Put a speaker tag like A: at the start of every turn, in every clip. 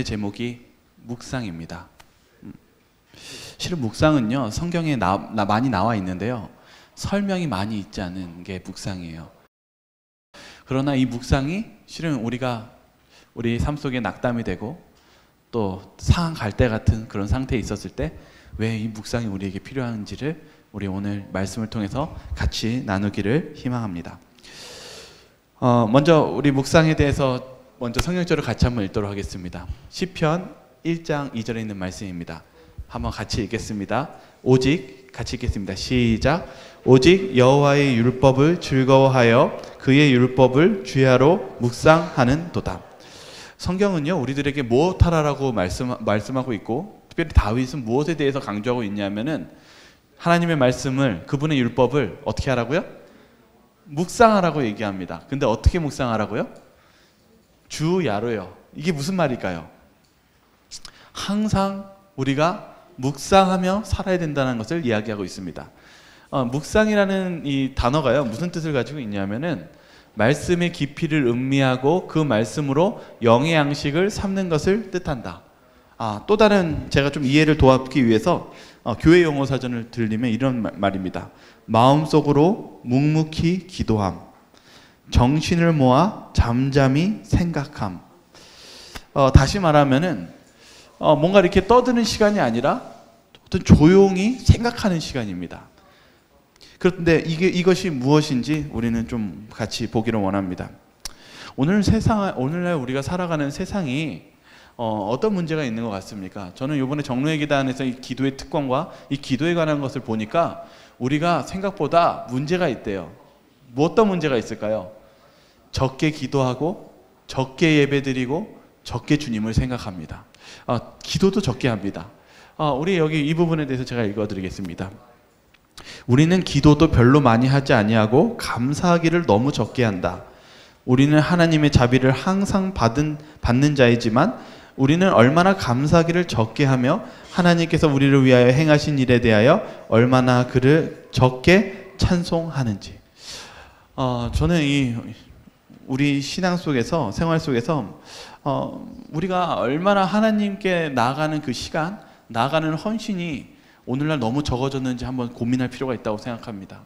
A: 제목이 묵상입니다. 실은 묵상은요, 성경에 많이 나와 있는데요, 설명이 많이 있지 않은 게 묵상이에요. 그러나 이 묵상이 실은 우리 삶 속에 낙담이 되고 또 상한 갈대 같은 그런 상태에 있었을 때 왜 이 묵상이 우리에게 필요한지를 우리 오늘 말씀을 통해서 같이 나누기를 희망합니다. 먼저 우리 묵상에 대해서 먼저 성경절을 같이 한번 읽도록 하겠습니다. 시편 1장 2절에 있는 말씀입니다. 한번 같이 읽겠습니다. 오직, 같이 읽겠습니다. 시작. 오직 여호와의 율법을 즐거워하여 그의 율법을 주야로 묵상하는 도다. 성경은요, 우리들에게 무엇하라라고 말씀하고 있고, 특별히 다윗은 무엇에 대해서 강조하고 있냐면은 하나님의 말씀을, 그분의 율법을 어떻게 하라고요? 묵상하라고 얘기합니다. 근데 어떻게 묵상하라고요? 주야로요. 이게 무슨 말일까요? 항상 우리가 묵상하며 살아야 된다는 것을 이야기하고 있습니다. 묵상이라는 이 단어가요, 무슨 뜻을 가지고 있냐면은 말씀의 깊이를 음미하고 그 말씀으로 영의 양식을 삼는 것을 뜻한다. 또 다른, 제가 좀 이해를 도와주기 위해서 교회 용어 사전을 들리면 이런 말입니다. 마음속으로 묵묵히 기도함, 정신을 모아 잠잠히 생각함. 다시 말하면은 뭔가 이렇게 떠드는 시간이 아니라 어떤 조용히 생각하는 시간입니다. 그런데 이것이 무엇인지 우리는 좀 같이 보기를 원합니다. 오늘날 우리가 살아가는 세상이 어떤 문제가 있는 것 같습니까? 저는 이번에 정로의 계단에서 이 기도의 특권과 이 기도에 관한 것을 보니까 우리가 생각보다 문제가 있대요. 어떤 문제가 있을까요? 적게 기도하고 적게 예배드리고 적게 주님을 생각합니다. 기도도 적게 합니다. 우리 여기 이 부분에 대해서 제가 읽어드리겠습니다. 우리는 기도도 별로 많이 하지 아니하고 감사하기를 너무 적게 한다. 우리는 하나님의 자비를 항상 받는 자이지만 우리는 얼마나 감사하기를 적게 하며 하나님께서 우리를 위하여 행하신 일에 대하여 얼마나 그를 적게 찬송하는지. 저는 우리 신앙 속에서, 생활 속에서 우리가 얼마나 하나님께 나아가는 그 시간, 나아가는 헌신이 오늘날 너무 적어졌는지 한번 고민할 필요가 있다고 생각합니다.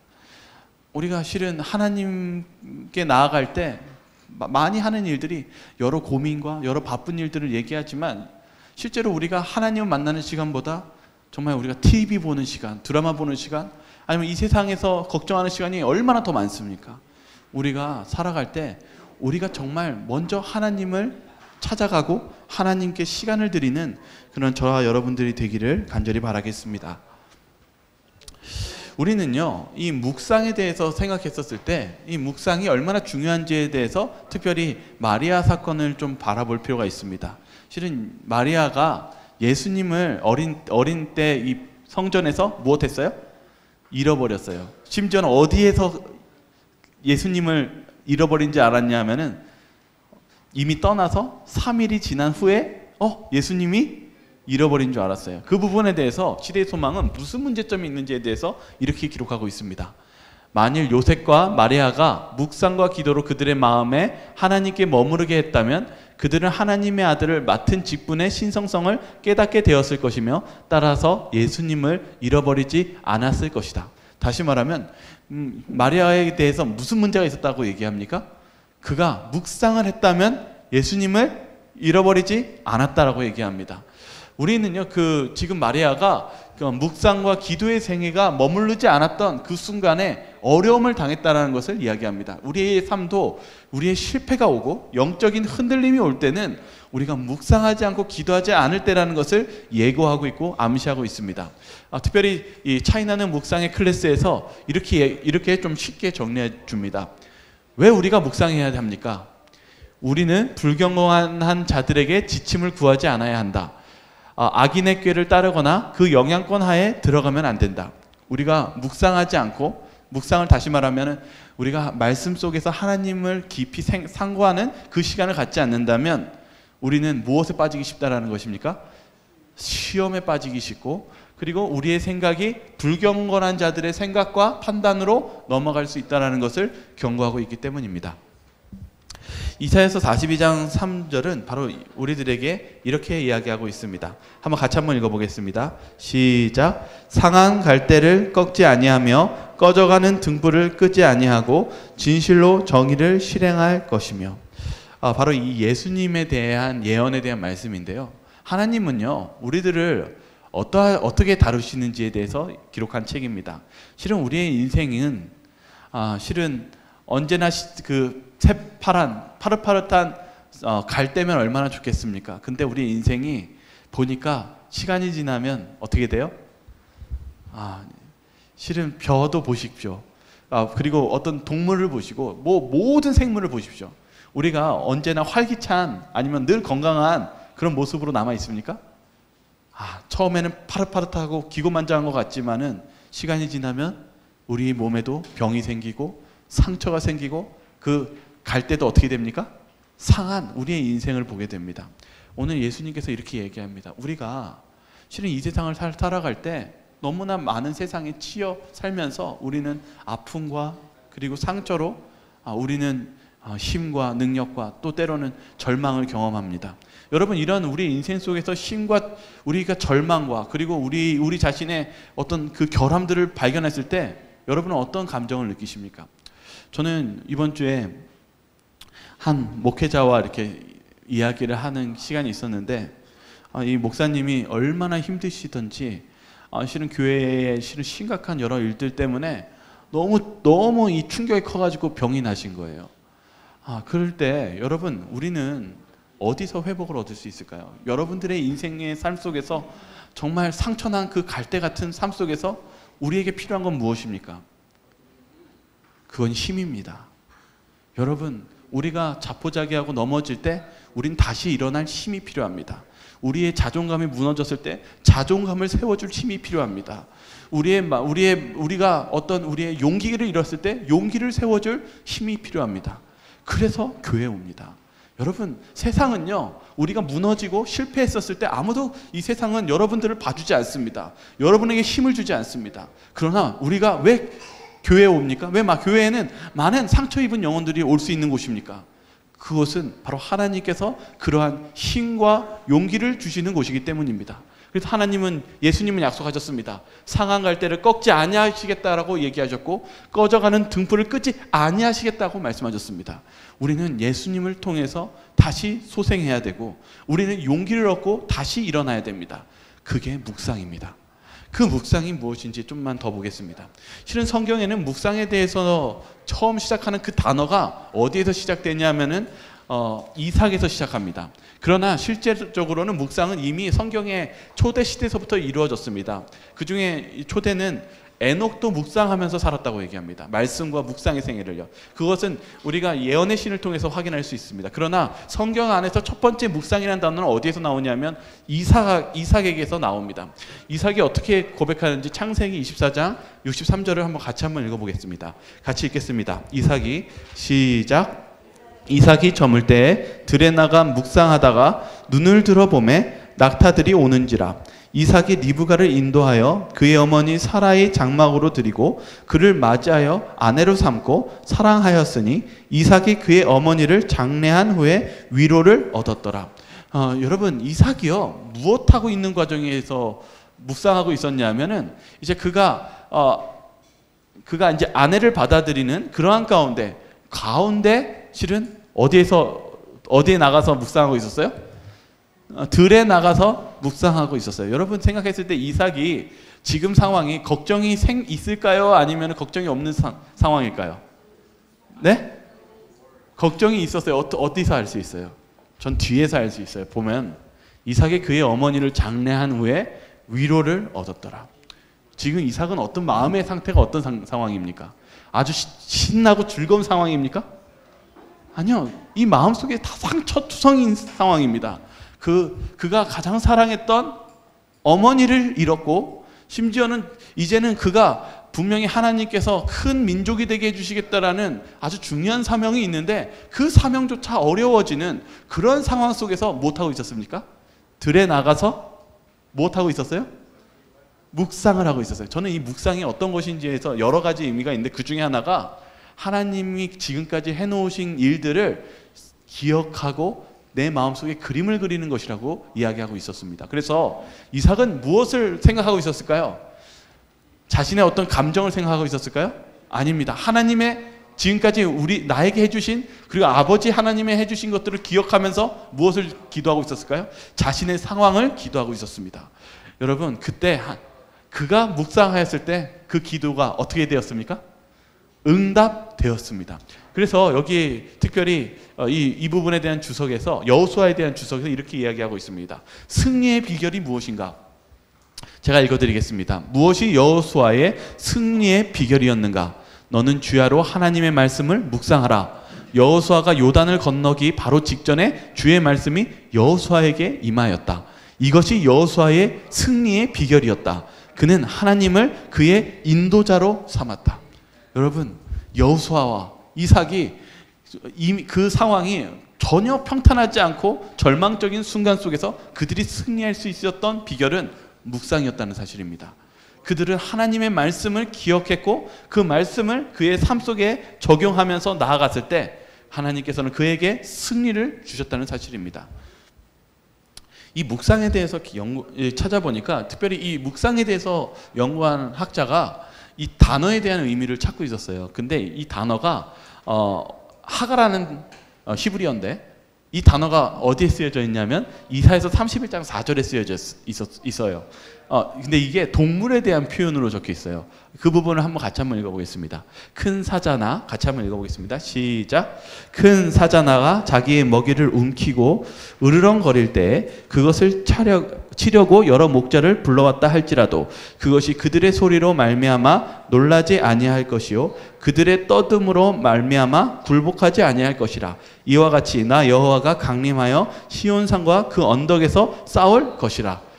A: 우리가 실은 하나님께 나아갈 때 많이 하는 일들이 여러 고민과 여러 바쁜 일들을 얘기하지만 실제로 우리가 하나님을 만나는 시간보다 정말 우리가 TV 보는 시간, 드라마 보는 시간, 아니면 이 세상에서 걱정하는 시간이 얼마나 더 많습니까? 우리가 살아갈 때 우리가 정말 먼저 하나님을 찾아가고 하나님께 시간을 드리는 그런 저와 여러분들이 되기를 간절히 바라겠습니다. 우리는요, 이 묵상에 대해서 생각했었을 때 이 묵상이 얼마나 중요한지에 대해서 특별히 마리아 사건을 좀 바라볼 필요가 있습니다. 실은 마리아가 예수님을 어린 때 이 성전에서 무엇했어요? 잃어버렸어요. 심지어는 어디에서 예수님을 잃어버린지 알았냐 하면은 이미 떠나서 3일이 지난 후에 예수님이 잃어버린 줄 알았어요. 그 부분에 대해서 시대의 소망은 무슨 문제점이 있는지에 대해서 이렇게 기록하고 있습니다. 만일 요셉과 마리아가 묵상과 기도로 그들의 마음에 하나님께 머무르게 했다면 그들은 하나님의 아들을 맡은 직분의 신성성을 깨닫게 되었을 것이며 따라서 예수님을 잃어버리지 않았을 것이다. 다시 말하면 마리아에 대해서 무슨 문제가 있었다고 얘기합니까? 그가 묵상을 했다면 예수님을 잃어버리지 않았다라고 얘기합니다. 우리는요, 지금 마리아가 묵상과 기도의 생애가 머무르지 않았던 그 순간에 어려움을 당했다는 것을 이야기합니다. 우리의 삶도 우리의 실패가 오고 영적인 흔들림이 올 때는 우리가 묵상하지 않고 기도하지 않을 때라는 것을 예고하고 있고 암시하고 있습니다. 특별히 이 차이나는 묵상의 클래스에서 이렇게 좀 쉽게 정리해 줍니다. 왜 우리가 묵상해야 합니까? 우리는 불경건한 자들에게 지침을 구하지 않아야 한다. 악인의 꾀를 따르거나 그 영향권 하에 들어가면 안 된다. 우리가 묵상하지 않고, 묵상을 다시 말하면 우리가 말씀 속에서 하나님을 깊이 상고하는 그 시간을 갖지 않는다면 우리는 무엇에 빠지기 쉽다라는 것입니까? 시험에 빠지기 쉽고, 그리고 우리의 생각이 불경건한 자들의 생각과 판단으로 넘어갈 수 있다는 것을 경고하고 있기 때문입니다. 이사야서 42장 3절은 바로 우리들에게 이렇게 이야기하고 있습니다. 같이 한번 읽어보겠습니다. 시작. 상한 갈대를 꺾지 아니하며 꺼져가는 등불을 끄지 아니하고 진실로 정의를 실행할 것이며. 바로 이 예수님에 대한 예언에 대한 말씀인데요. 하나님은요, 우리들을 어떻게 다루시는지에 대해서 기록한 책입니다. 실은 우리의 인생은 실은 언제나 그 새파란 파릇파릇한 갈대면 얼마나 좋겠습니까? 근데 우리 인생이 보니까 시간이 지나면 어떻게 돼요? 실은 벼도 보십시오. 그리고 어떤 동물을 보시고 모든 생물을 보십시오. 우리가 언제나 활기찬 아니면 늘 건강한 그런 모습으로 남아 있습니까? 처음에는 파릇파릇하고 기고만장한 것 같지만은 시간이 지나면 우리 몸에도 병이 생기고 상처가 생기고 그 갈대도 어떻게 됩니까? 상한 우리의 인생을 보게 됩니다. 오늘 예수님께서 이렇게 얘기합니다. 우리가 실은 이 세상을 살아갈 때 너무나 많은 세상에 치여 살면서 우리는 아픔과 그리고 상처로 우리는 힘과 능력과 또 때로는 절망을 경험합니다. 여러분, 이런 우리 인생 속에서 힘과 우리가 절망과 그리고 우리 자신의 어떤 그 결함들을 발견했을 때 여러분은 어떤 감정을 느끼십니까? 저는 이번 주에 한 목회자와 이렇게 이야기를 하는 시간이 있었는데 이 목사님이 얼마나 힘드시던지 실은 교회에 실은 심각한 여러 일들 때문에 너무 이 충격이 커가지고 병이 나신 거예요. 그럴 때 여러분, 우리는 어디서 회복을 얻을 수 있을까요? 여러분들의 인생의 삶 속에서 정말 상처난 그 갈대 같은 삶 속에서 우리에게 필요한 건 무엇입니까? 그건 힘입니다. 여러분, 우리가 자포자기하고 넘어질 때 우린 다시 일어날 힘이 필요합니다. 우리의 자존감이 무너졌을 때 자존감을 세워줄 힘이 필요합니다. 우리가 어떤 우리의 용기를 잃었을 때 용기를 세워줄 힘이 필요합니다. 그래서 교회에 옵니다. 여러분, 세상은요, 우리가 무너지고 실패했었을 때 아무도 이 세상은 여러분들을 봐주지 않습니다. 여러분에게 힘을 주지 않습니다. 그러나 우리가 왜 교회에 옵니까? 왜 교회에는 많은 상처 입은 영혼들이 올 수 있는 곳입니까? 그것은 바로 하나님께서 그러한 힘과 용기를 주시는 곳이기 때문입니다. 그래서 예수님은 약속하셨습니다. 상한 갈대를 꺾지 아니하시겠다라고 얘기하셨고 꺼져가는 등불을 끄지 아니하시겠다고 말씀하셨습니다. 우리는 예수님을 통해서 다시 소생해야 되고 우리는 용기를 얻고 다시 일어나야 됩니다. 그게 묵상입니다. 그 묵상이 무엇인지 좀만 더 보겠습니다. 실은 성경에는 묵상에 대해서 처음 시작하는 그 단어가 어디에서 시작되냐면은 이삭에서 시작합니다. 그러나 실제적으로는 묵상은 이미 성경의 초대 시대에서부터 이루어졌습니다. 그 중에 초대는 에녹도 묵상하면서 살았다고 얘기합니다. 말씀과 묵상의 생애를요. 그것은 우리가 예언의 신을 통해서 확인할 수 있습니다. 그러나 성경 안에서 첫 번째 묵상이라는 단어는 어디에서 나오냐면 이삭에게서 나옵니다. 이삭이 어떻게 고백하는지 창세기 24장 63절을 같이 한번 읽어보겠습니다. 같이 읽겠습니다. 이삭이 시작. 이삭이 저물 때에 들에 나가 묵상하다가 눈을 들어보매 낙타들이 오는지라. 이삭이 리브가를 인도하여 그의 어머니 사라의 장막으로 들이고 그를 맞이하여 아내로 삼고 사랑하였으니 이삭이 그의 어머니를 장례한 후에 위로를 얻었더라. 여러분, 이삭이요, 무엇하고 있는 과정에서 묵상하고 있었냐면은 이제 그가 이제 아내를 받아들이는 그러한 가운데 실은 어디에 나가서 묵상하고 있었어요? 들에 나가서 묵상하고 있었어요. 여러분 생각했을 때 이삭이 지금 상황이 걱정이 있을까요? 아니면 걱정이 없는 상황일까요? 네? 걱정이 있었어요. 어디서 알 수 있어요? 전 뒤에서 알 수 있어요. 보면 이삭이 그의 어머니를 장례한 후에 위로를 얻었더라. 지금 이삭은 어떤 마음의 상태가 어떤 상황입니까? 아주 신나고 즐거운 상황입니까? 아니요. 이 마음속에 다 상처투성인 상황입니다. 그가 가장 사랑했던 어머니를 잃었고 심지어는 이제는 그가 분명히 하나님께서 큰 민족이 되게 해주시겠다라는 아주 중요한 사명이 있는데 그 사명조차 어려워지는 그런 상황 속에서 무엇하고 있었습니까? 들에 나가서 무엇하고 있었어요? 묵상을 하고 있었어요. 저는 이 묵상이 어떤 것인지에서 여러 가지 의미가 있는데 그 중에 하나가 하나님이 지금까지 해놓으신 일들을 기억하고 내 마음속에 그림을 그리는 것이라고 이야기하고 있었습니다. 그래서 이삭은 무엇을 생각하고 있었을까요? 자신의 어떤 감정을 생각하고 있었을까요? 아닙니다. 하나님의 지금까지 나에게 해주신, 그리고 아버지 하나님의 해주신 것들을 기억하면서 무엇을 기도하고 있었을까요? 자신의 상황을 기도하고 있었습니다. 여러분, 그때 그가 묵상하였을 때 그 기도가 어떻게 되었습니까? 응답되었습니다. 그래서 여기 특별히 이 부분에 대한 주석에서, 여호수아에 대한 주석에서 이렇게 이야기하고 있습니다. 승리의 비결이 무엇인가? 제가 읽어드리겠습니다. 무엇이 여호수아의 승리의 비결이었는가? 너는 주야로 하나님의 말씀을 묵상하라. 여호수아가 요단을 건너기 바로 직전에 주의 말씀이 여호수아에게 임하였다. 이것이 여호수아의 승리의 비결이었다. 그는 하나님을 그의 인도자로 삼았다. 여러분, 여호수아와 이삭이 그 상황이 전혀 평탄하지 않고 절망적인 순간 속에서 그들이 승리할 수 있었던 비결은 묵상이었다는 사실입니다. 그들은 하나님의 말씀을 기억했고 그 말씀을 그의 삶 속에 적용하면서 나아갔을 때 하나님께서는 그에게 승리를 주셨다는 사실입니다. 이 묵상에 대해서 찾아보니까 특별히 이 묵상에 대해서 연구한 학자가 이 단어에 대한 의미를 찾고 있었어요. 근데 이 단어가 하가라는 히브리어인데 이 단어가 어디에 쓰여져 있냐면 이사야서 31장 4절에 쓰여져 있어요. 근데 이게 동물에 대한 표현으로 적혀 있어요. 그 부분을 같이 한번 읽어보겠습니다. 큰 사자나, 같이 한번 읽어보겠습니다. 시작. 큰 사자나가 자기의 먹이를 움키고 으르렁거릴 때 그것을 치려고 여러 목자를 불러왔다 할지라도 그것이 그들의 소리로 말미암아 놀라지 아니할 것이요 그들의 떠듦으로 말미암아 굴복하지 아니할 것이라. 이와 같이 나 여호와가 강림하여 시온산과 그 언덕에서 싸울 것이라.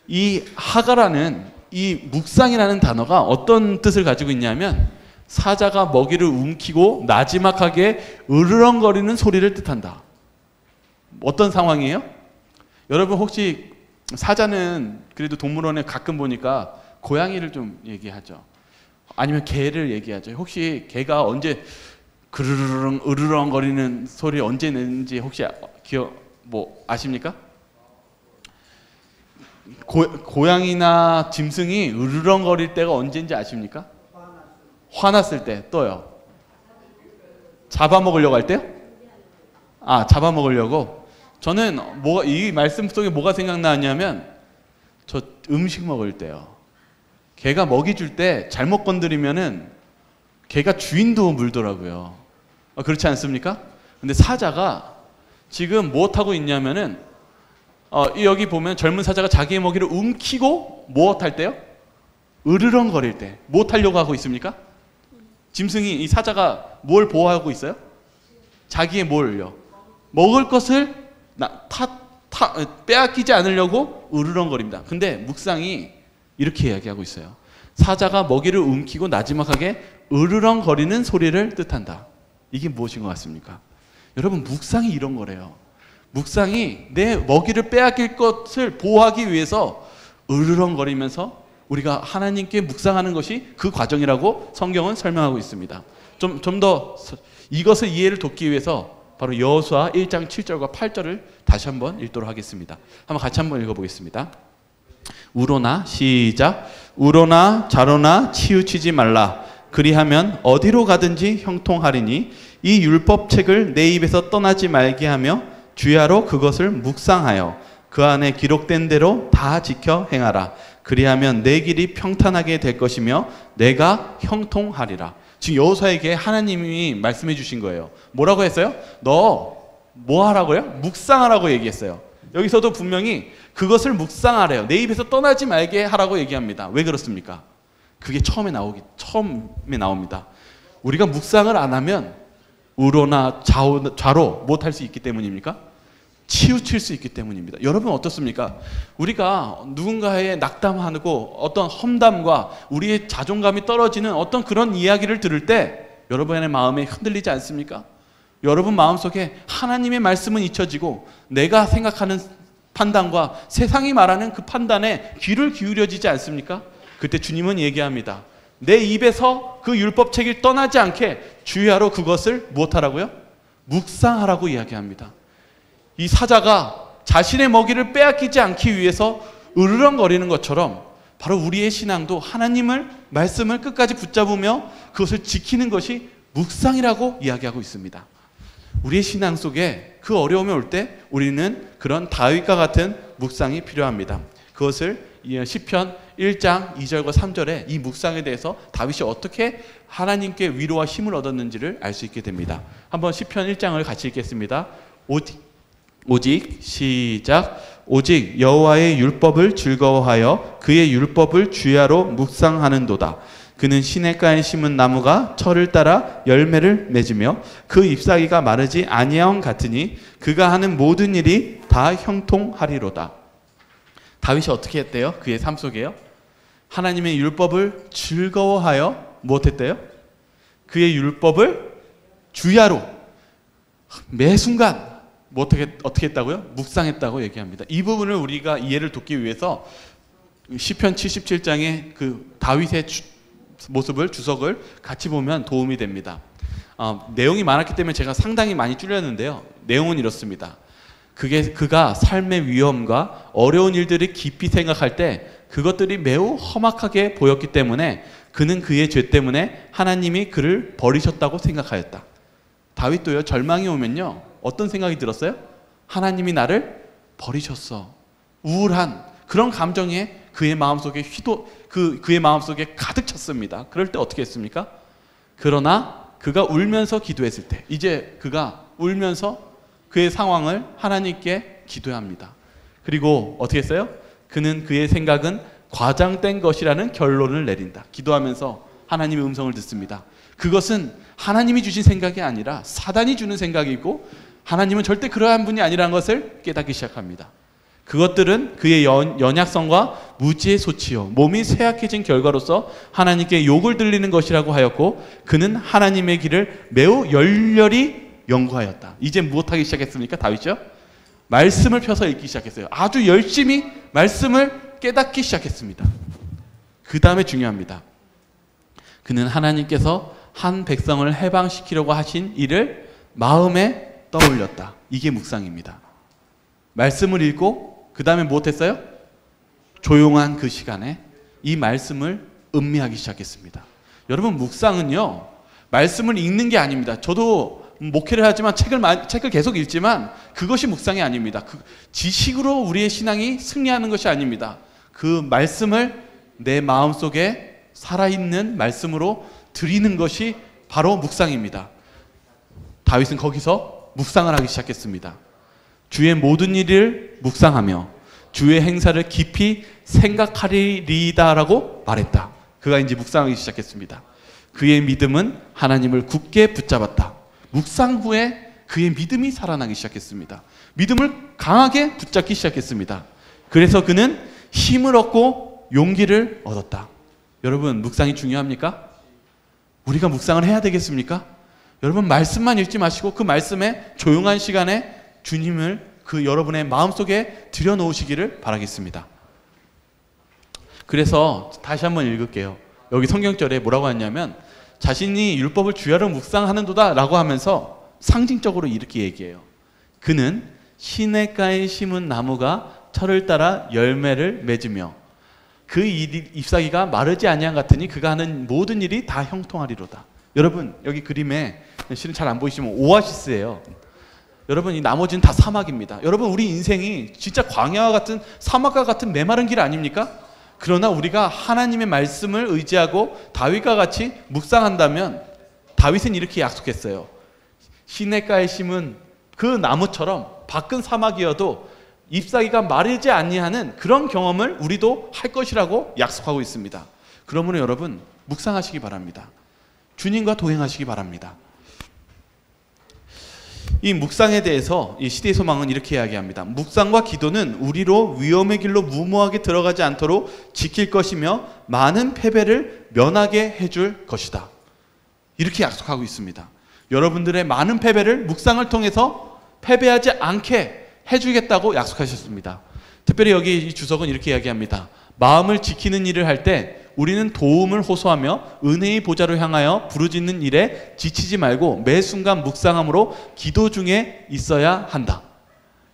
A: 이 하가라는 이 묵상이라는 단어가 어떤 뜻을 가지고 있냐면 사자가 먹이를 움키고 나지막하게 으르렁거리는 소리를 뜻한다. 어떤 상황이에요? 여러분 혹시 사자는 그래도 동물원에 가끔 보니까 고양이를 좀 얘기하죠. 아니면 개를 얘기하죠. 혹시 개가 언제 그르르렁 으르렁거리는 소리 언제 내는지 혹시 아십니까? 고양이나 짐승이 으르렁거릴 때가 언제인지 아십니까? 화났을 때. 또요? 잡아먹으려고 할 때요? 잡아먹으려고. 저는 이 말씀 속에 뭐가 생각나냐면 저 음식 먹을 때요. 개가 먹이 줄 때 잘못 건드리면은 개가 주인도 물더라고요. 그렇지 않습니까? 근데 사자가 지금 무엇하고 있냐면은 여기 보면 젊은 사자가 자기의 먹이를 움키고 무엇할 때요? 으르렁거릴 때 무엇하려고 하고 있습니까? 짐승이, 이 사자가 뭘 보호하고 있어요? 자기의 뭘요? 먹을 것을 빼앗기지 않으려고 으르렁거립니다. 근데 묵상이 이렇게 이야기하고 있어요. 사자가 먹이를 움키고 나지막하게 으르렁거리는 소리를 뜻한다. 이게 무엇인 것 같습니까? 여러분, 묵상이 이런 거래요. 묵상이 내 먹이를 빼앗길 것을 보호하기 위해서 으르렁거리면서 우리가 하나님께 묵상하는 것이 그 과정이라고 성경은 설명하고 있습니다. 좀 더 이것을 이해를 돕기 위해서 바로 여호수아 1장 7절과 8절을 다시 한번 읽도록 하겠습니다. 같이 한번 읽어보겠습니다. 우로나, 시작. 우로나 좌로나 치우치지 말라. 그리하면 어디로 가든지 형통하리니 이 율법책을 내 입에서 떠나지 말게 하며 주야로 그것을 묵상하여 그 안에 기록된 대로 다 지켜 행하라. 그리하면 내 길이 평탄하게 될 것이며 내가 형통하리라. 지금 여호수아에게 하나님이 말씀해 주신 거예요. 뭐라고 했어요? 너 뭐 하라고요? 묵상하라고 얘기했어요. 여기서도 분명히 그것을 묵상하래요. 내 입에서 떠나지 말게 하라고 얘기합니다. 왜 그렇습니까? 그게 처음에 나옵니다. 우리가 묵상을 안 하면 우로나 좌로 못할 수 있기 때문입니까? 치우칠 수 있기 때문입니다. 여러분 어떻습니까? 우리가 누군가의 낙담하고 어떤 험담과 우리의 자존감이 떨어지는 어떤 그런 이야기를 들을 때 여러분의 마음에 흔들리지 않습니까? 여러분 마음속에 하나님의 말씀은 잊혀지고 내가 생각하는 판단과 세상이 말하는 그 판단에 귀를 기울여지지 않습니까? 그때 주님은 얘기합니다. 내 입에서 그 율법책을 떠나지 않게 주야로 그것을 무엇하라고요? 묵상하라고 이야기합니다. 이 사자가 자신의 먹이를 빼앗기지 않기 위해서 으르렁거리는 것처럼 바로 우리의 신앙도 하나님을 말씀을 끝까지 붙잡으며 그것을 지키는 것이 묵상이라고 이야기하고 있습니다. 우리의 신앙 속에 그 어려움이 올 때 우리는 그런 다윗과 같은 묵상이 필요합니다. 그것을 시편 1장 2절과 3절에 이 묵상에 대해서 다윗이 어떻게 하나님께 위로와 힘을 얻었는지를 알 수 있게 됩니다. 한번 시편 1장을 같이 읽겠습니다. 오직 시작. 오직 여호와의 율법을 즐거워하여 그의 율법을 주야로 묵상하는도다. 그는 시냇가에 심은 나무가 철을 따라 열매를 맺으며 그 잎사귀가 마르지 아니함 같으니 그가 하는 모든 일이 다 형통하리로다. 다윗이 어떻게 했대요? 그의 삶 속에요? 하나님의 율법을 즐거워하여 무엇했대요? 그의 율법을 주야로 매 순간 어떻게 했다고요? 묵상했다고 얘기합니다. 이 부분을 우리가 이해를 돕기 위해서 시편 77장의 그 다윗의 모습을 주석을 같이 보면 도움이 됩니다. 내용이 많았기 때문에 제가 상당히 많이 줄였는데요. 내용은 이렇습니다. 그가 삶의 위험과 어려운 일들을 깊이 생각할 때 그것들이 매우 험악하게 보였기 때문에 그는 그의 죄 때문에 하나님이 그를 버리셨다고 생각하였다. 다윗도요, 절망이 오면요 어떤 생각이 들었어요? 하나님이 나를 버리셨어. 우울한 그런 감정에 그의 마음속에 그의 마음속에 가득 찼습니다. 그럴 때 어떻게 했습니까? 그러나 그가 울면서 기도했을 때 이제 그가 울면서 그의 상황을 하나님께 기도합니다. 그리고 어떻게 했어요? 그는 그의 생각은 과장된 것이라는 결론을 내린다. 기도하면서 하나님의 음성을 듣습니다. 그것은 하나님이 주신 생각이 아니라 사단이 주는 생각이고 하나님은 절대 그러한 분이 아니라는 것을 깨닫기 시작합니다. 그것들은 그의 연약성과 무지의 소치요 몸이 쇠약해진 결과로서 하나님께 욕을 들리는 것이라고 하였고 그는 하나님의 길을 매우 열렬히 연구하였다. 이제 무엇하기 시작했습니까? 다윗이요? 말씀을 펴서 읽기 시작했어요. 아주 열심히 말씀을 깨닫기 시작했습니다. 그 다음에 중요합니다. 그는 하나님께서 한 백성을 해방시키려고 하신 일을 마음에 떠올렸다. 이게 묵상입니다. 말씀을 읽고 그 다음에 무엇했어요? 조용한 그 시간에 이 말씀을 음미하기 시작했습니다. 여러분, 묵상은요 말씀을 읽는 게 아닙니다. 저도 목회를 하지만 책을 계속 읽지만 그것이 묵상이 아닙니다. 지식으로 우리의 신앙이 승리하는 것이 아닙니다. 그 말씀을 내 마음속에 살아있는 말씀으로 드리는 것이 바로 묵상입니다. 다윗은 거기서 묵상을 하기 시작했습니다. 주의 모든 일을 묵상하며 주의 행사를 깊이 생각하리이다라고 말했다. 그가 이제 묵상하기 시작했습니다. 그의 믿음은 하나님을 굳게 붙잡았다. 묵상 후에 그의 믿음이 살아나기 시작했습니다. 믿음을 강하게 붙잡기 시작했습니다. 그래서 그는 힘을 얻고 용기를 얻었다. 여러분, 묵상이 중요합니까? 우리가 묵상을 해야 되겠습니까? 여러분, 말씀만 읽지 마시고 그 말씀에 조용한 시간에 주님을 그 여러분의 마음속에 들여놓으시기를 바라겠습니다. 그래서 다시 한번 읽을게요. 여기 성경절에 뭐라고 하냐면 자신이 율법을 주야로 묵상하는도다 라고 하면서 상징적으로 이렇게 얘기해요. 그는 시냇가에 심은 나무가 철을 따라 열매를 맺으며 그 잎사귀가 마르지 아니함 같으니 그가 하는 모든 일이 다 형통하리로다. 여러분, 여기 그림에 실은 잘 안 보이시면 오아시스예요. 여러분, 이 나머지는 다 사막입니다. 여러분, 우리 인생이 진짜 광야와 같은 사막과 같은 메마른 길 아닙니까? 그러나 우리가 하나님의 말씀을 의지하고 다윗과 같이 묵상한다면 다윗은 이렇게 약속했어요. 시냇가에 심은 그 나무처럼 밖은 사막이어도 잎사귀가 마르지 아니하는 그런 경험을 우리도 할 것이라고 약속하고 있습니다. 그러므로 여러분, 묵상하시기 바랍니다. 주님과 동행하시기 바랍니다. 이 묵상에 대해서 이 시대의 소망은 이렇게 이야기합니다. 묵상과 기도는 우리로 위험의 길로 무모하게 들어가지 않도록 지킬 것이며 많은 패배를 면하게 해줄 것이다. 이렇게 약속하고 있습니다. 여러분들의 많은 패배를 묵상을 통해서 패배하지 않게 해주겠다고 약속하셨습니다. 특별히 여기 이 주석은 이렇게 이야기합니다. 마음을 지키는 일을 할 때 우리는 도움을 호소하며 은혜의 보좌로 향하여 부르짖는 일에 지치지 말고 매 순간 묵상함으로 기도 중에 있어야 한다.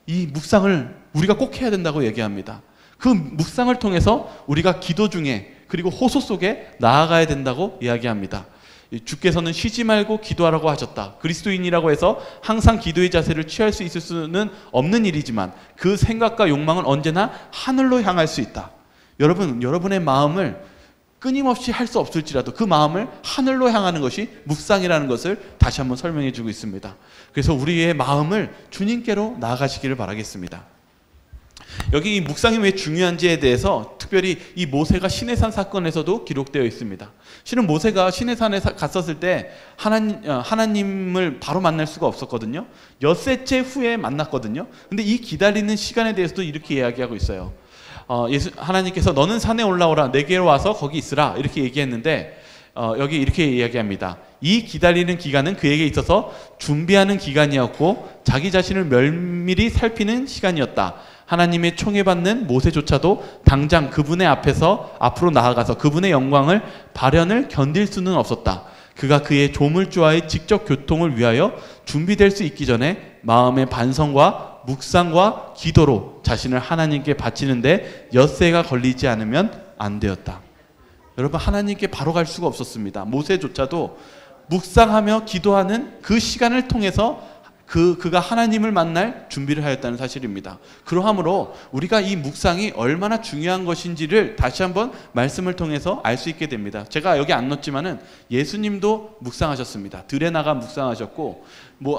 A: 이 묵상을 우리가 꼭 해야 된다고 얘기합니다. 그 묵상을 통해서 우리가 기도 중에 그리고 호소 속에 나아가야 된다고 이야기합니다. 주께서는 쉬지 말고 기도하라고 하셨다. 그리스도인이라고 해서 항상 기도의 자세를 취할 수 있을 수는 없는 일이지만 그 생각과 욕망은 언제나 하늘로 향할 수 있다. 여러분의 마음을 끊임없이 할 수 없을지라도 그 마음을 하늘로 향하는 것이 묵상이라는 것을 다시 한번 설명해 주고 있습니다. 그래서 우리의 마음을 주님께로 나아가시기를 바라겠습니다. 여기 이 묵상이 왜 중요한지에 대해서 특별히 이 모세가 시내산 사건에서도 기록되어 있습니다. 실은 모세가 시내산에 갔었을 때 하나님을 바로 만날 수가 없었거든요. 엿새째 후에 만났거든요. 근데 이 기다리는 시간에 대해서도 이렇게 이야기하고 있어요. 하나님께서 너는 산에 올라오라, 내게로 와서 거기 있으라 이렇게 얘기했는데 여기 이렇게 이야기합니다. 이 기다리는 기간은 그에게 있어서 준비하는 기간이었고 자기 자신을 면밀히 살피는 시간이었다. 하나님의 총애받는 모세조차도 당장 그분의 앞에서 앞으로 나아가서 그분의 영광을 발현을 견딜 수는 없었다. 그가 그의 조물주와의 직접 교통을 위하여 준비될 수 있기 전에 마음의 반성과 묵상과 기도로 자신을 하나님께 바치는데 엿새가 걸리지 않으면 안 되었다. 여러분, 하나님께 바로 갈 수가 없었습니다. 모세조차도 묵상하며 기도하는 그 시간을 통해서 그가 하나님을 만날 준비를 하였다는 사실입니다. 그러므로 우리가 이 묵상이 얼마나 중요한 것인지를 다시 한번 말씀을 통해서 알 수 있게 됩니다. 제가 여기 안 넣었지만은 예수님도 묵상하셨습니다. 들에 나가 묵상하셨고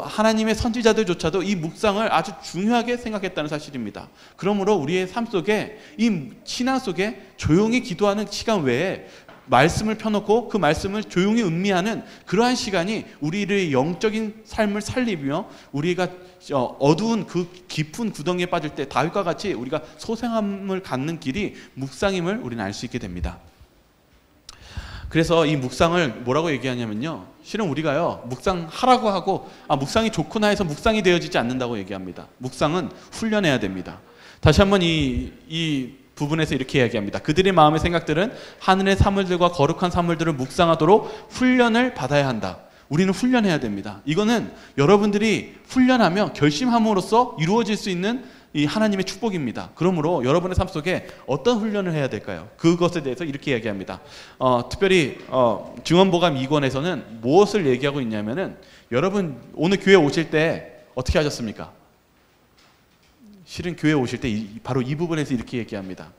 A: 하나님의 선지자들조차도 이 묵상을 아주 중요하게 생각했다는 사실입니다. 그러므로 우리의 삶 속에 이 신앙 속에 조용히 기도하는 시간 외에 말씀을 펴놓고 그 말씀을 조용히 음미하는 그러한 시간이 우리의 영적인 삶을 살리며 우리가 어두운 그 깊은 구덩이에 빠질 때 다윗과 같이 우리가 소생함을 갖는 길이 묵상임을 우리는 알 수 있게 됩니다. 그래서 이 묵상을 뭐라고 얘기하냐면요, 실은 우리가요 묵상하라고 하고 묵상이 좋구나 해서 묵상이 되어지지 않는다고 얘기합니다. 묵상은 훈련해야 됩니다. 다시 한번 이 부분에서 이렇게 이야기합니다. 그들의 마음의 생각들은 하늘의 사물들과 거룩한 사물들을 묵상하도록 훈련을 받아야 한다. 우리는 훈련해야 됩니다. 이거는 여러분들이 훈련하며 결심함으로써 이루어질 수 있는 이 하나님의 축복입니다. 그러므로 여러분의 삶 속에 어떤 훈련을 해야 될까요? 그것에 대해서 이렇게 이야기합니다. 특별히 증언보감 2권에서는 무엇을 얘기하고 있냐면은 여러분 오늘 교회 오실 때 어떻게 하셨습니까? 실은 교회 오실 때 바로 이 부분에서 이렇게 얘기합니다.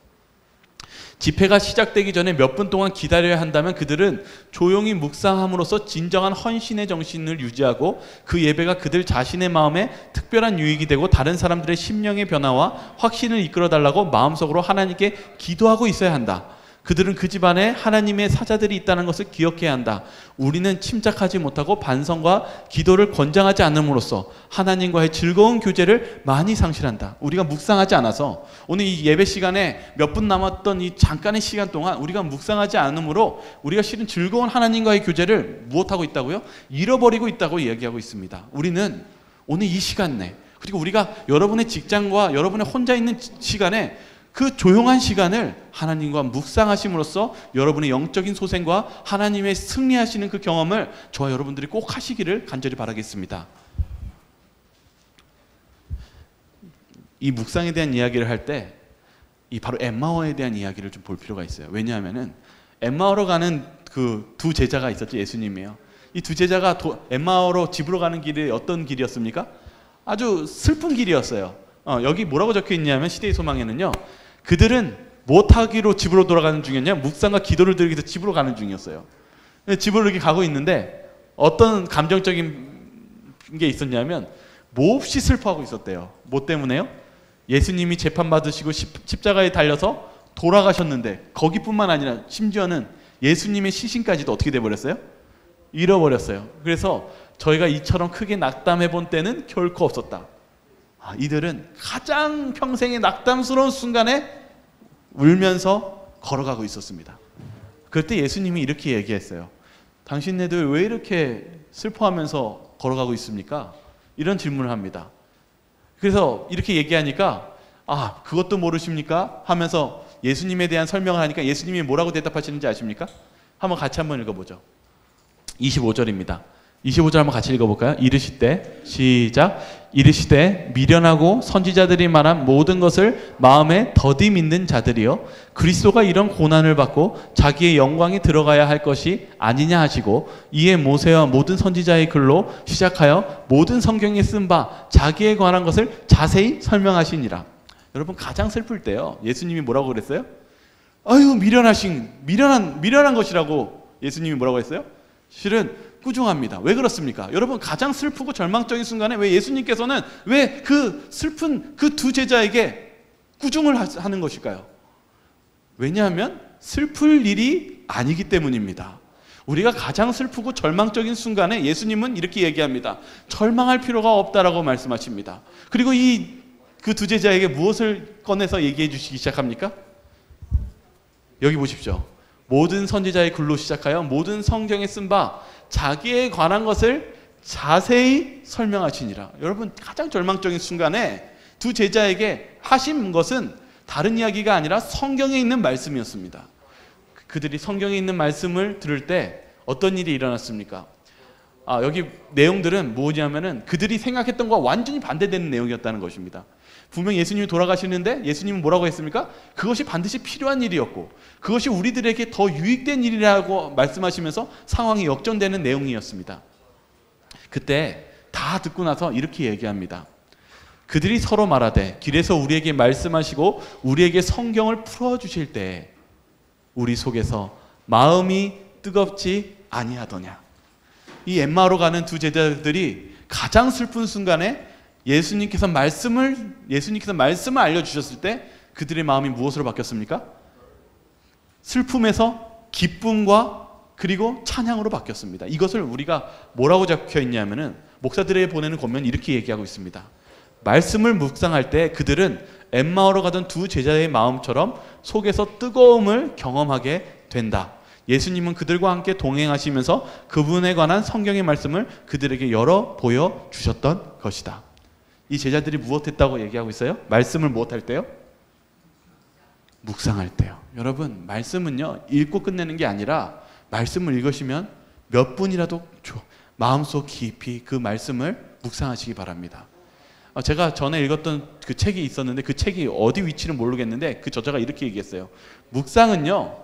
A: 집회가 시작되기 전에 몇 분 동안 기다려야 한다면 그들은 조용히 묵상함으로써 진정한 헌신의 정신을 유지하고 그 예배가 그들 자신의 마음에 특별한 유익이 되고 다른 사람들의 심령의 변화와 확신을 이끌어달라고 마음속으로 하나님께 기도하고 있어야 한다. 그들은 그 집안에 하나님의 사자들이 있다는 것을 기억해야 한다. 우리는 침착하지 못하고 반성과 기도를 권장하지 않음으로써 하나님과의 즐거운 교제를 많이 상실한다. 우리가 묵상하지 않아서 오늘 이 예배 시간에 몇 분 남았던 이 잠깐의 시간 동안 우리가 묵상하지 않으므로 우리가 실은 즐거운 하나님과의 교제를 무엇하고 있다고요? 잃어버리고 있다고 이야기하고 있습니다. 우리는 오늘 이 시간 내 그리고 우리가 여러분의 직장과 여러분의 혼자 있는 시간에 그 조용한 시간을 하나님과 묵상하심으로써 여러분의 영적인 소생과 하나님의 승리하시는 그 경험을 저와 여러분들이 꼭 하시기를 간절히 바라겠습니다. 이 묵상에 대한 이야기를 할 때 이 바로 엠마오에 대한 이야기를 좀 볼 필요가 있어요. 왜냐하면은 엠마오로 가는 그 두 제자가 있었죠. 예수님이에요. 이 두 제자가 엠마오로 집으로 가는 길이 어떤 길이었습니까? 아주 슬픈 길이었어요. 여기 뭐라고 적혀 있냐면 시대의 소망에는요, 그들은 못하기로 집으로 돌아가는 중이었냐, 묵상과 기도를 드리기 위해서 집으로 가는 중이었어요. 집으로 이렇게 가고 있는데 어떤 감정적인 게 있었냐면 몹시 슬퍼하고 있었대요. 뭐 때문에요? 예수님이 재판받으시고 십자가에 달려서 돌아가셨는데 거기뿐만 아니라 심지어는 예수님의 시신까지도 어떻게 돼버렸어요? 잃어버렸어요. 그래서 저희가 이처럼 크게 낙담해 본 때는 결코 없었다. 이들은 가장 평생의 낙담스러운 순간에 울면서 걸어가고 있었습니다. 그때 예수님이 이렇게 얘기했어요. 당신네들 왜 이렇게 슬퍼하면서 걸어가고 있습니까? 이런 질문을 합니다. 그래서 이렇게 얘기하니까 그것도 모르십니까? 하면서 예수님에 대한 설명을 하니까 예수님이 뭐라고 대답하시는지 아십니까? 한번 읽어보죠. 25절입니다. 25절 한번 같이 읽어볼까요? 이르시되 시작. 이르시되 미련하고 선지자들이 말한 모든 것을 마음에 더디 믿는 자들이여 그리스도가 이런 고난을 받고 자기의 영광에 들어가야 할 것이 아니냐 하시고 이에 모세와 모든 선지자의 글로 시작하여 모든 성경에 쓴 바 자기에 관한 것을 자세히 설명하시니라. 여러분 가장 슬플 때요 예수님이 뭐라고 그랬어요? 아유 미련한 것이라고 예수님이 뭐라고 했어요? 실은 꾸중합니다. 왜 그렇습니까? 여러분 가장 슬프고 절망적인 순간에 왜 예수님께서는 왜 그 슬픈 그 두 제자에게 꾸중을 하는 것일까요? 왜냐하면 슬플 일이 아니기 때문입니다. 우리가 가장 슬프고 절망적인 순간에 예수님은 이렇게 얘기합니다. 절망할 필요가 없다라고 말씀하십니다. 그리고 그 두 제자에게 무엇을 꺼내서 얘기해 주시기 시작합니까? 여기 보십시오. 모든 선지자의 글로 시작하여 모든 성경에 쓴 바 자기에 관한 것을 자세히 설명하시니라. 여러분 가장 절망적인 순간에 두 제자에게 하신 것은 다른 이야기가 아니라 성경에 있는 말씀이었습니다. 그들이 성경에 있는 말씀을 들을 때 어떤 일이 일어났습니까? 여기 내용들은 뭐냐면은 그들이 생각했던 것과 완전히 반대되는 내용이었다는 것입니다. 분명 예수님이 돌아가시는데 예수님은 뭐라고 했습니까? 그것이 반드시 필요한 일이었고 그것이 우리들에게 더 유익된 일이라고 말씀하시면서 상황이 역전되는 내용이었습니다. 그때 다 듣고 나서 이렇게 얘기합니다. 그들이 서로 말하되 길에서 우리에게 말씀하시고 우리에게 성경을 풀어주실 때 우리 속에서 마음이 뜨겁지 아니하더냐. 이 엠마오로 가는 두 제자들이 가장 슬픈 순간에 예수님께서 말씀을 알려주셨을 때 그들의 마음이 무엇으로 바뀌었습니까? 슬픔에서 기쁨과 그리고 찬양으로 바뀌었습니다. 이것을 우리가 뭐라고 적혀 있냐면은 목사들에게 보내는 권면이 이렇게 얘기하고 있습니다. 말씀을 묵상할 때 그들은 엠마오로 가던 두 제자의 마음처럼 속에서 뜨거움을 경험하게 된다. 예수님은 그들과 함께 동행하시면서 그분에 관한 성경의 말씀을 그들에게 열어 보여주셨던 것이다. 이 제자들이 무엇했다고 얘기하고 있어요? 말씀을 무엇할 때요? 묵상할 때요. 여러분 말씀은요 읽고 끝내는 게 아니라 말씀을 읽으시면 몇 분이라도 마음속 깊이 그 말씀을 묵상하시기 바랍니다. 제가 전에 읽었던 그 책이 있었는데 그 책이 어디 위치는 모르겠는데 그 저자가 이렇게 얘기했어요. 묵상은요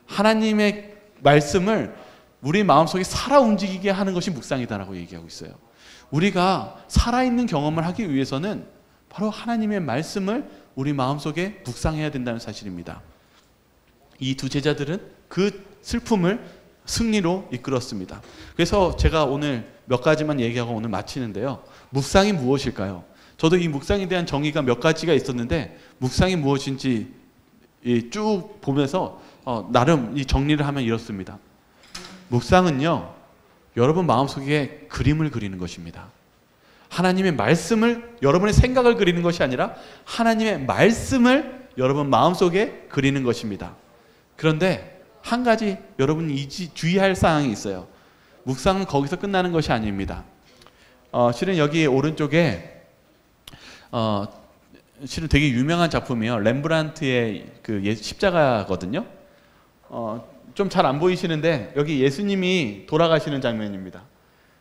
A: 하나님의 말씀을 우리 마음속에 살아 움직이게 하는 것이 묵상이다라고 얘기하고 있어요. 우리가 살아있는 경험을 하기 위해서는 바로 하나님의 말씀을 우리 마음속에 묵상해야 된다는 사실입니다. 이 두 제자들은 그 슬픔을 승리로 이끌었습니다. 그래서 제가 오늘 몇 가지만 얘기하고 오늘 마치는데요. 묵상이 무엇일까요? 저도 이 묵상에 대한 정의가 몇 가지가 있었는데 묵상이 무엇인지 쭉 보면서 나름 이 정리를 하면 이렇습니다. 묵상은요 여러분 마음속에 그림을 그리는 것입니다. 하나님의 말씀을 여러분의 생각을 그리는 것이 아니라 하나님의 말씀을 여러분 마음속에 그리는 것입니다. 그런데 한 가지 여러분이 주의할 사항이 있어요. 묵상은 거기서 끝나는 것이 아닙니다. 실은 여기 오른쪽에 실은 되게 유명한 작품이에요. 렘브란트의 그 십자가거든요. 좀 잘 안 보이시는데 여기 예수님이 돌아가시는 장면입니다.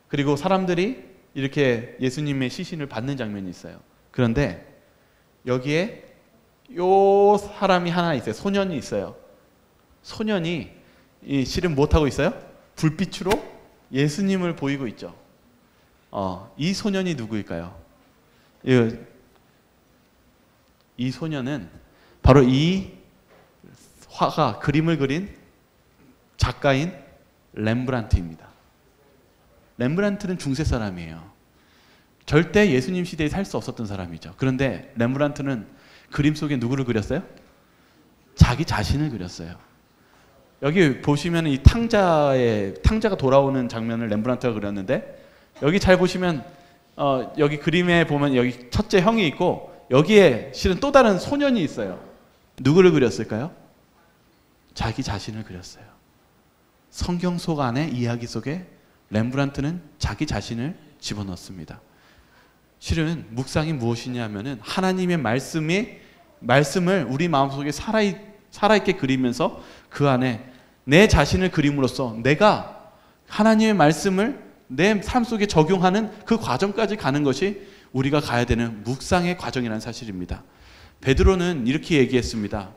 A: 그리고 사람들이 이렇게 예수님의 시신을 받는 장면이 있어요. 그런데 여기에 요 사람이 하나 있어요. 소년이 있어요. 소년이 실은 못하고 있어요? 불빛으로 예수님을 보이고 있죠. 이 소년이 누구일까요? 이 소년은 바로 이 화가 그림을 그린 작가인 렘브란트입니다. 렘브란트는 중세 사람이에요. 절대 예수님 시대에 살 수 없었던 사람이죠. 그런데 렘브란트는 그림 속에 누구를 그렸어요? 자기 자신을 그렸어요. 여기 보시면 이 탕자가 돌아오는 장면을 렘브란트가 그렸는데 여기 잘 보시면 여기 그림에 보면 여기 첫째 형이 있고 여기에 실은 또 다른 소년이 있어요. 누구를 그렸을까요? 자기 자신을 그렸어요. 성경 속 안에 이야기 속에 렘브란트는 자기 자신을 집어넣습니다. 실은 묵상이 무엇이냐 하면은 하나님의 말씀을 우리 마음속에 살아있게 그리면서 그 안에 내 자신을 그림으로써 내가 하나님의 말씀을 내 삶 속에 적용하는 그 과정까지 가는 것이 우리가 가야 되는 묵상의 과정이라는 사실입니다. 베드로는 이렇게 얘기했습니다.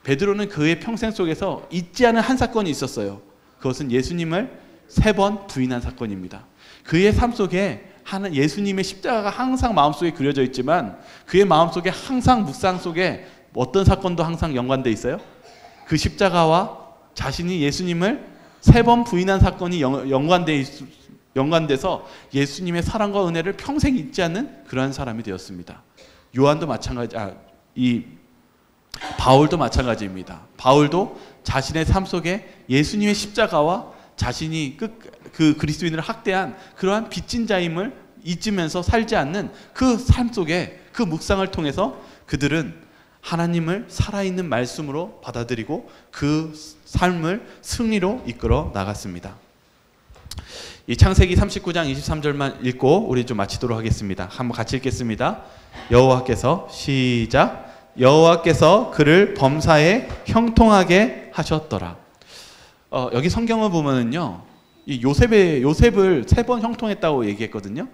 A: 베드로는 그의 평생 속에서 잊지 않은 한 사건이 있었어요. 그것은 예수님을 3번 부인한 사건입니다. 그의 삶 속에 예수님의 십자가가 항상 마음속에 그려져 있지만 그의 마음속에 항상 묵상 속에 어떤 사건도 항상 연관되어 있어요? 그 십자가와 자신이 예수님을 3번 부인한 사건이 연관돼서 예수님의 사랑과 은혜를 평생 잊지 않는 그러한 사람이 되었습니다. 요한도 마찬가지, 바울도 마찬가지입니다. 바울도 자신의 삶 속에 예수님의 십자가와 자신이 그 그리스도인을 학대한 그러한 빚진 자임을 잊으면서 살지 않는 그 삶 속에 그 묵상을 통해서 그들은 하나님을 살아있는 말씀으로 받아들이고 그 삶을 승리로 이끌어 나갔습니다. 이 창세기 39장 23절만 읽고 우리 좀 마치도록 하겠습니다. 한번 같이 읽겠습니다. 여호와께서 시작. 여호와께서 그를 범사에 형통하게 하셨더라. 여기 성경을 보면은요, 이 요셉을 3번 형통했다고 얘기했거든요.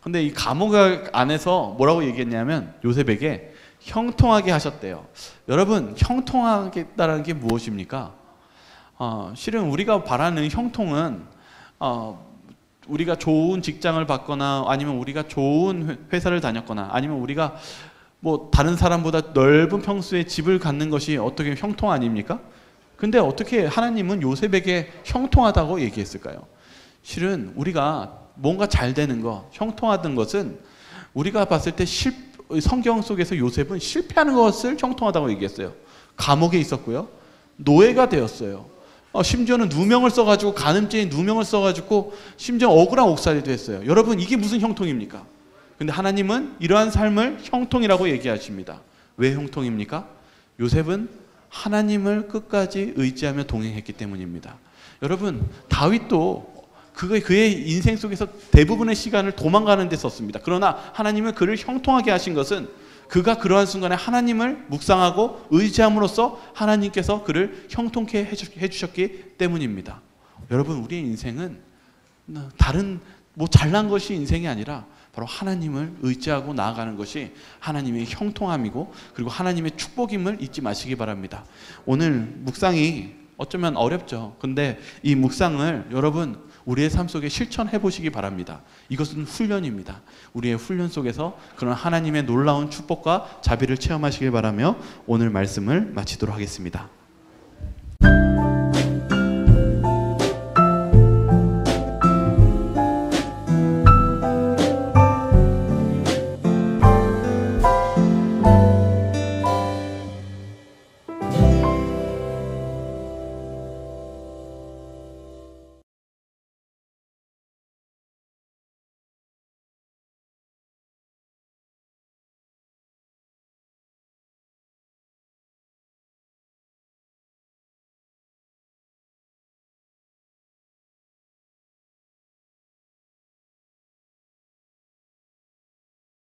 A: 근데 이 감옥 안에서 뭐라고 얘기했냐면 요셉에게 형통하게 하셨대요. 여러분, 형통하겠다라는 게 무엇입니까? 실은 우리가 바라는 형통은 우리가 좋은 직장을 받거나 아니면 우리가 좋은 회사를 다녔거나 아니면 우리가 뭐 다른 사람보다 넓은 평수의 집을 갖는 것이 어떻게 형통 아닙니까? 근데 어떻게 하나님은 요셉에게 형통하다고 얘기했을까요? 실은 우리가 뭔가 잘 되는 거, 형통하던 것은 우리가 봤을 때 성경 속에서 요셉은 실패하는 것을 형통하다고 얘기했어요. 감옥에 있었고요. 노예가 되었어요. 심지어는 누명을 써가지고 간음죄인 누명을 써가지고 심지어 억울한 옥살이도 했어요. 여러분, 이게 무슨 형통입니까? 근데 하나님은 이러한 삶을 형통이라고 얘기하십니다. 왜 형통입니까? 요셉은 하나님을 끝까지 의지하며 동행했기 때문입니다. 여러분, 다윗도 그의 인생 속에서 대부분의 시간을 도망가는 데 썼습니다. 그러나 하나님은 그를 형통하게 하신 것은 그가 그러한 순간에 하나님을 묵상하고 의지함으로써 하나님께서 그를 형통케 해주셨기 때문입니다. 여러분, 우리의 인생은 다른 잘난 것이 인생이 아니라 바로 하나님을 의지하고 나아가는 것이 하나님의 형통함이고 그리고 하나님의 축복임을 잊지 마시기 바랍니다. 오늘 묵상이 어쩌면 어렵죠. 근데 이 묵상을 여러분 우리의 삶 속에 실천해 보시기 바랍니다. 이것은 훈련입니다. 우리의 훈련 속에서 그런 하나님의 놀라운 축복과 자비를 체험하시길 바라며 오늘 말씀을 마치도록 하겠습니다.